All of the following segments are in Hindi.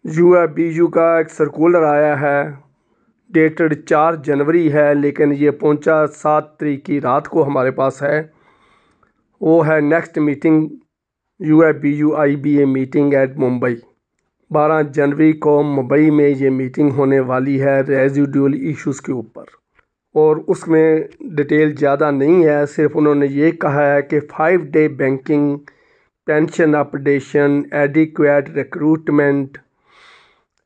यूएबीयू का एक सर्कुलर आया है, डेटेड 4 जनवरी है, लेकिन ये पहुंचा 7 तारीख की रात को हमारे पास है। वो है नेक्स्ट मीटिंग यूएबीयू आईबीए मीटिंग एट मुंबई। 12 जनवरी को मुंबई में ये मीटिंग होने वाली है रेजिडुअल इश्यूज़ के ऊपर, और उसमें डिटेल ज़्यादा नहीं है। सिर्फ उन्होंने ये कहा है कि 5 day banking, pension updation, adequate recruitment,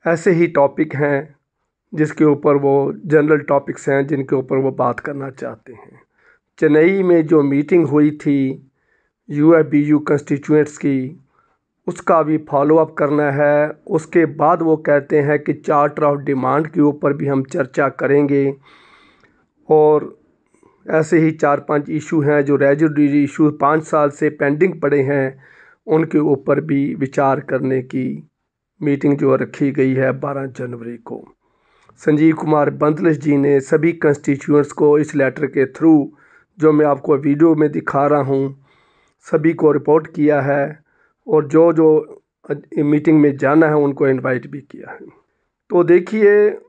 ऐसे ही टॉपिक हैं जिसके ऊपर वो जनरल टॉपिक्स हैं जिनके ऊपर वो बात करना चाहते हैं। चेन्नई में जो मीटिंग हुई थी यूएबीयू कंस्टिट्यूएंट्स की, उसका भी फॉलो अप करना है। उसके बाद वो कहते हैं कि चार्टर ऑफ डिमांड के ऊपर भी हम चर्चा करेंगे, और ऐसे ही 4-5 इशू हैं जो रेजिडुअल इशू 5 साल से पेंडिंग पड़े हैं, उनके ऊपर भी विचार करने की मीटिंग जो रखी गई है 12 जनवरी को। संजीव कुमार बंदलिश जी ने सभी कंस्टिट्यूएंट्स को इस लेटर के थ्रू, जो मैं आपको वीडियो में दिखा रहा हूँ, सभी को रिपोर्ट किया है, और जो जो मीटिंग में जाना है उनको इनवाइट भी किया है। तो देखिए,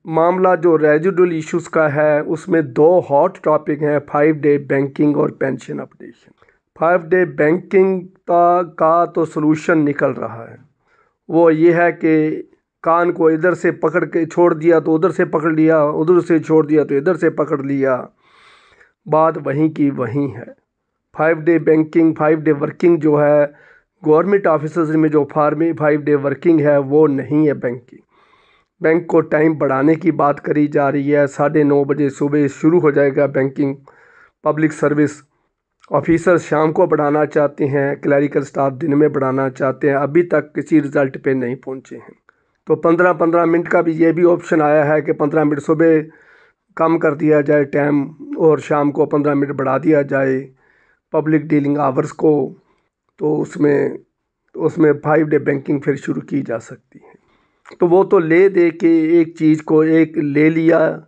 मामला जो रेजिडुअल इश्यूज़ का है उसमें 2 हॉट टॉपिक हैं, 5 डे बैंकिंग और पेंशन अपडेशन। 5 डे बैंकिंग का तो सलूशन निकल रहा है। वो ये है कि कान को इधर से पकड़ के छोड़ दिया तो उधर से पकड़ लिया, उधर से छोड़ दिया तो इधर से पकड़ लिया, बात वहीं की वहीं है। 5 डे बैंकिंग, 5 डे वर्किंग जो है गवर्नमेंट ऑफिसर्स में जो 5 डे वर्किंग है वो नहीं है बैंकिंग। बैंक को टाइम बढ़ाने की बात करी जा रही है। 9:30 बजे सुबह शुरू हो जाएगा बैंकिंग। पब्लिक सर्विस ऑफिसर शाम को बढ़ाना चाहते हैं, क्लरिकल स्टाफ दिन में बढ़ाना चाहते हैं, अभी तक किसी रिज़ल्ट पे नहीं पहुंचे हैं। तो 15-15 मिनट का भी ये भी ऑप्शन आया है कि 15 मिनट सुबह कम कर दिया जाए टाइम, और शाम को 15 मिनट बढ़ा दिया जाए पब्लिक डीलिंग आवर्स को। तो उसमें 5 डे बैंकिंग फिर शुरू की जा सकती है। तो वो तो ले दे के एक चीज़ को एक ले लिया,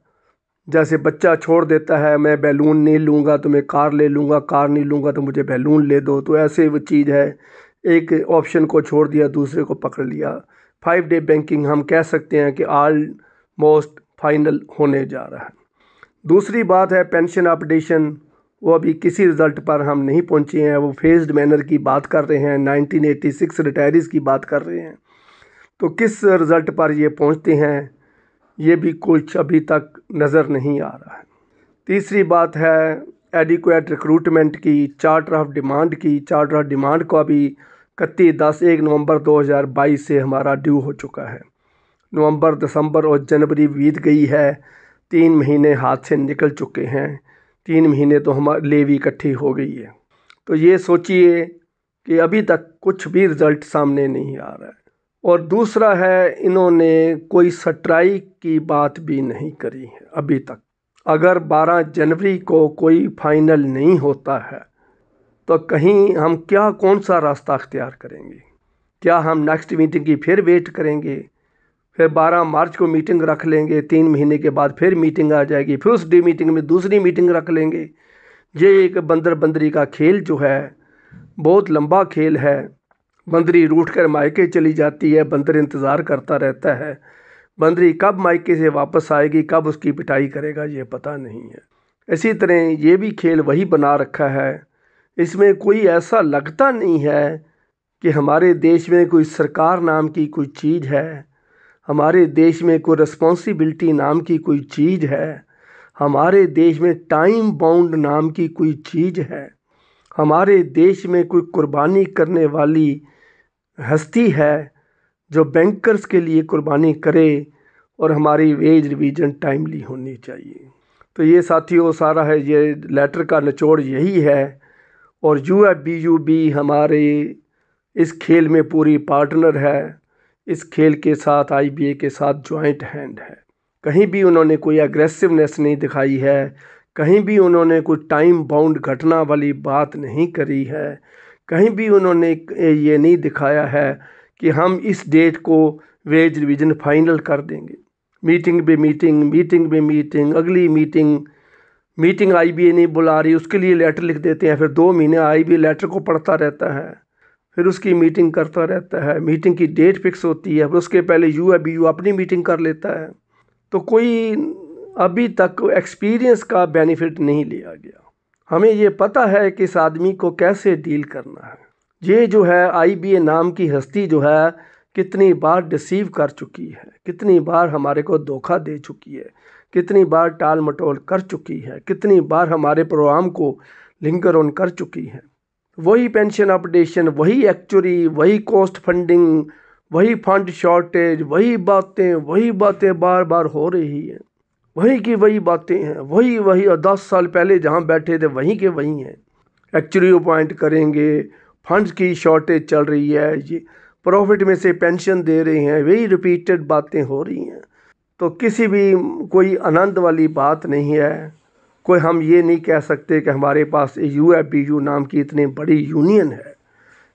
जैसे बच्चा छोड़ देता है मैं बैलून नहीं लूँगा तो मैं कार ले लूँगा, कार नहीं लूँगा तो मुझे बैलून ले दो। तो ऐसे वो चीज़ है, एक ऑप्शन को छोड़ दिया दूसरे को पकड़ लिया। 5 डे बैंकिंग हम कह सकते हैं कि ऑलमोस्ट फाइनल होने जा रहा है। दूसरी बात है पेंशन अपडेशन, वो अभी किसी रिज़ल्ट पर हम नहीं पहुँचे हैं। वो फेज्ड मैनर की बात कर रहे हैं, 1986 रिटायरीज़ की बात कर रहे हैं। तो किस रिज़ल्ट पर ये पहुँचते हैं ये भी कुछ अभी तक नज़र नहीं आ रहा है। तीसरी बात है एडिक्वेट रिक्रूटमेंट की, चार्टर ऑफ डिमांड की। चार्टर ऑफ डिमांड को अभी 1 नवंबर 2022 से हमारा ड्यू हो चुका है। नवंबर, दिसंबर और जनवरी बीत गई है, 3 महीने हाथ से निकल चुके हैं। 3 महीने तो हमारी लेवी इकट्ठी हो गई है। तो ये सोचिए कि अभी तक कुछ भी रिज़ल्ट सामने नहीं आ रहा है। और दूसरा है, इन्होंने कोई स्ट्राइक की बात भी नहीं करी है अभी तक। अगर 12 जनवरी को कोई फाइनल नहीं होता है तो कहीं हम कौन सा रास्ता अख्तियार करेंगे? क्या हम नेक्स्ट मीटिंग की फिर वेट करेंगे, फिर 12 मार्च को मीटिंग रख लेंगे, 3 महीने के बाद फिर मीटिंग आ जाएगी, फिर उस मीटिंग में दूसरी मीटिंग रख लेंगे? ये एक बंदर बंदरी का खेल जो है बहुत लंबा खेल है। बंदरी रूठ कर मायके चली जाती है, बंदर इंतज़ार करता रहता है। बंदरी कब मायके से वापस आएगी, कब उसकी पिटाई करेगा, ये पता नहीं है। इसी तरह ये भी खेल वही बना रखा है। इसमें कोई ऐसा लगता नहीं है कि हमारे देश में कोई सरकार नाम की कोई चीज़ है, हमारे देश में कोई रिस्पॉन्सिबिलिटी नाम की कोई चीज़ है, हमारे देश में टाइम बाउंड नाम की कोई चीज़ है, हमारे देश में कोई कुर्बानी करने वाली हस्ती है जो बैंकर्स के लिए कुर्बानी करे, और हमारी वेज रिवीजन टाइमली होनी चाहिए। तो ये साथियों सारा है, ये लेटर का निचोड़ यही है। और यूएबीयू भी हमारे इस खेल में पूरी पार्टनर है, इस खेल के साथ आईबीए के साथ जॉइंट हैंड है। कहीं भी उन्होंने कोई एग्रेसिवनेस नहीं दिखाई है, कहीं भी उन्होंने कोई टाइम बाउंड घटना वाली बात नहीं करी है, कहीं भी उन्होंने ये नहीं दिखाया है कि हम इस डेट को वेज रिवीजन फाइनल कर देंगे। मीटिंग पे मीटिंग, मीटिंग पे मीटिंग, अगली मीटिंग आईबीए नहीं बुला रही, उसके लिए लेटर लिख देते हैं, फिर 2 महीने आईबीए लेटर को पढ़ता रहता है, फिर उसकी मीटिंग करता रहता है, मीटिंग की डेट फिक्स होती है, फिर उसके पहले UABU अपनी मीटिंग कर लेता है। तो कोई अभी तक एक्सपीरियंस का बेनिफिट नहीं लिया गया। हमें ये पता है कि इस आदमी को कैसे डील करना है। ये जो है IBA नाम की हस्ती जो है कितनी बार डिसीव कर चुकी है, कितनी बार हमारे को धोखा दे चुकी है, कितनी बार टाल मटोल कर चुकी है, कितनी बार हमारे प्रोग्राम को लिंकर ऑन कर चुकी है। वही पेंशन अपडेशन, वही एक्चुअरी, वही कॉस्ट फंडिंग, वही फंड शॉर्टेज, वही बातें बार बार हो रही हैं। वही की वही बातें हैं, वही 10 साल पहले जहाँ बैठे थे वहीं के वही हैं। एक्चुअली अपॉइंट करेंगे, फंड्स की शॉर्टेज चल रही है, ये प्रॉफिट में से पेंशन दे रहे हैं, वही रिपीटेड बातें हो रही हैं। तो किसी भी कोई आनंद वाली बात नहीं है। कोई हम ये नहीं कह सकते कि हमारे पास UABU नाम की इतनी बड़ी यूनियन है,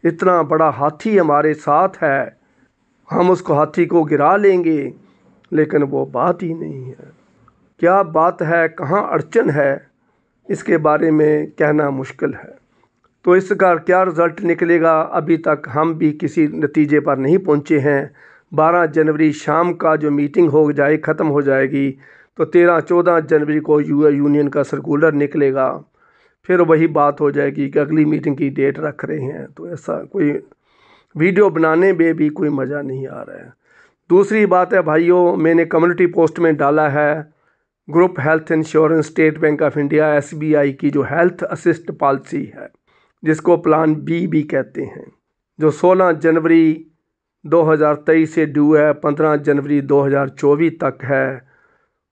इतना बड़ा हाथी हमारे साथ है, हम उसको हाथी को गिरा लेंगे, लेकिन वो बात ही नहीं है। क्या बात है, कहाँ अड़चन है, इसके बारे में कहना मुश्किल है। तो इसका क्या रिज़ल्ट निकलेगा, अभी तक हम भी किसी नतीजे पर नहीं पहुँचे हैं। 12 जनवरी शाम का जो मीटिंग हो जाए ख़त्म हो जाएगी, तो 13-14 जनवरी को यूनियन का सर्कुलर निकलेगा। फिर वही बात हो जाएगी कि अगली मीटिंग की डेट रख रहे हैं। तो ऐसा कोई वीडियो बनाने में भी कोई मज़ा नहीं आ रहा है। दूसरी बात है भाइयों, मैंने कम्युनिटी पोस्ट में डाला है group health insurance state bank of India SBI की जो हेल्थ असिस्ट पॉलिसी है, जिसको प्लान B भी कहते हैं, जो 16 जनवरी 2023 से ड्यू है, 15 जनवरी 2024 तक है।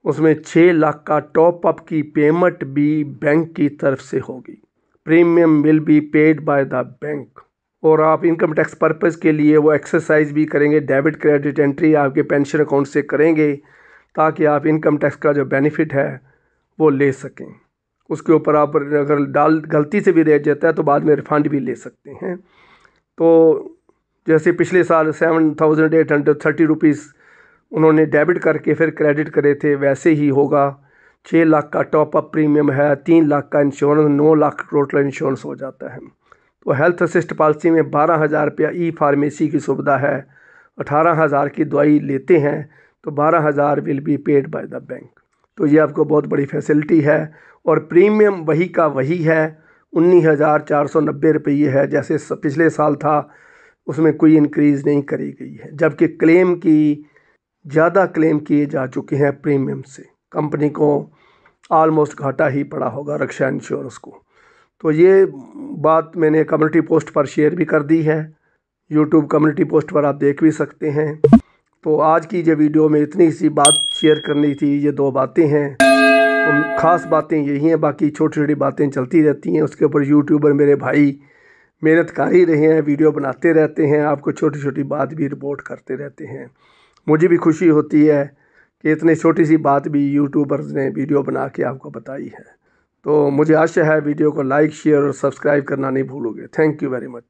उसमें 6 लाख का टॉप अप की पेमेंट भी बैंक की तरफ से होगी। Premium will be paid by the bank. और आप इनकम टैक्स पर्पज़ के लिए वो एक्सरसाइज भी करेंगे, डेबिट क्रेडिट एंट्री आपके पेंशन अकाउंट से करेंगे, ताकि आप इनकम टैक्स का जो बेनिफिट है वो ले सकें। उसके ऊपर आप अगर गलती से भी रह जाता है तो बाद में रिफ़ंड भी ले सकते हैं। तो जैसे पिछले साल 7,830 रुपीज़ उन्होंने डेबिट करके फिर क्रेडिट करे थे, वैसे ही होगा। 6 लाख का टॉप अप प्रीमियम है, 3 लाख का इंश्योरेंस, 9 लाख टोटल इंश्योरेंस हो जाता है। तो हेल्थ असिस्ट पॉलिसी में 12,000 रुपया फार्मेसी की सुविधा है, 18,000 की दवाई लेते हैं तो 12,000 will be paid by the bank. तो ये आपको बहुत बड़ी फैसिलिटी है। और प्रीमियम वही का वही है, 19,490 रुपये है जैसे पिछले साल था, उसमें कोई इंक्रीज़ नहीं करी गई है। जबकि क्लेम की ज़्यादा क्लेम किए जा चुके हैं प्रीमियम से, कंपनी को आलमोस्ट घाटा ही पड़ा होगा रक्षा इंश्योरेंस को। तो ये बात मैंने कम्युनिटी पोस्ट पर शेयर भी कर दी है, यूट्यूब कम्युनिटी पोस्ट पर आप देख भी सकते हैं। तो आज की जो वीडियो में इतनी सी बात शेयर करनी थी, ये 2 बातें हैं। तो ख़ास बातें यही हैं, बाकी छोटी छोटी बातें चलती रहती हैं। उसके ऊपर यूट्यूबर मेरे भाई मेहनत कर ही रहे हैं, वीडियो बनाते रहते हैं, आपको छोटी छोटी बात भी रिपोर्ट करते रहते हैं। मुझे भी खुशी होती है कि इतनी छोटी सी बात भी यूट्यूबर्स ने वीडियो बना के आपको बताई है। तो मुझे आशा है वीडियो को लाइक, शेयर और सब्सक्राइब करना नहीं भूलोगे। Thank you very much.